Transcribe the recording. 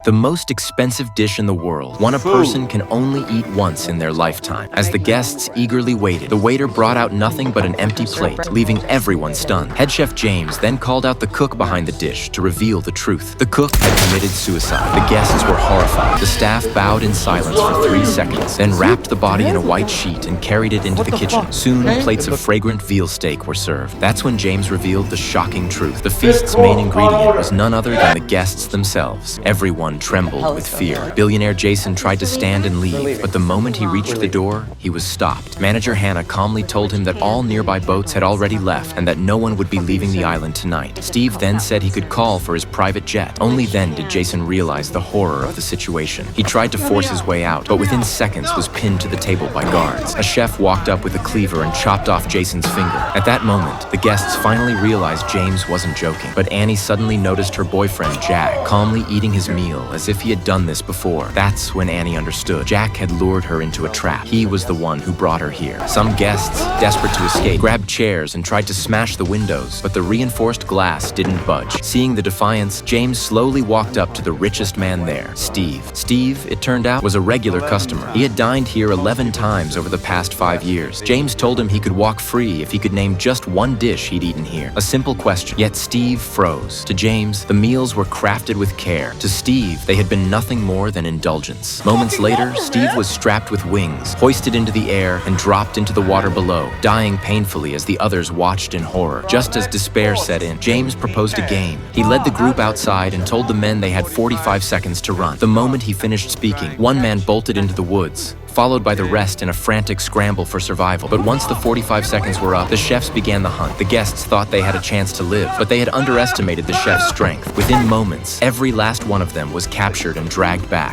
The most expensive dish in the world, one a person can only eat once in their lifetime. As the guests eagerly waited, the waiter brought out nothing but an empty plate, leaving everyone stunned. Head chef James then called out the cook behind the dish to reveal the truth. The cook had committed suicide. The guests were horrified. The staff bowed in silence for 3 seconds, then wrapped the body in a white sheet and carried it into the kitchen. Soon, plates of fragrant veal steak were served. That's when James revealed the shocking truth. The feast's main ingredient was none other than the guests themselves. Everyone trembled with fear. Billionaire Jason tried to stand and leave, but the moment he reached the door, he was stopped. Manager Hannah calmly told him that all nearby boats had already left and that no one would be leaving the island tonight. Steve then said he could call for his private jet. Only then did Jason realize the horror of the situation. He tried to force his way out, but within seconds was pinned to the table by guards. A chef walked up with a cleaver and chopped off Jason's finger. At that moment, the guests finally realized James wasn't joking, but Annie suddenly noticed her boyfriend, Jack, calmly eating his meal as if he had done this before. That's when Annie understood. Jack had lured her into a trap. He was the one who brought her here. Some guests, desperate to escape, grabbed chairs and tried to smash the windows, but the reinforced glass didn't budge. Seeing the defiance, James slowly walked up to the richest man there, Steve. Steve, it turned out, was a regular customer. He had dined here 11 times over the past 5 years. James told him he could walk free if he could name just one dish he'd eaten here. A simple question. Yet Steve froze. To James, the meals were crafted with care. To Steve, they had been nothing more than indulgence. Moments later, Steve was strapped with wings, hoisted into the air, and dropped into the water below, dying painfully as the others watched in horror. Just as despair set in, James proposed a game. He led the group outside and told the men they had 45 seconds to run. The moment he finished speaking, one man bolted into the woods, followed by the rest in a frantic scramble for survival. But once the 45 seconds were up, the chefs began the hunt. The guests thought they had a chance to live, but they had underestimated the chef's strength. Within moments, every last one of them was captured and dragged back.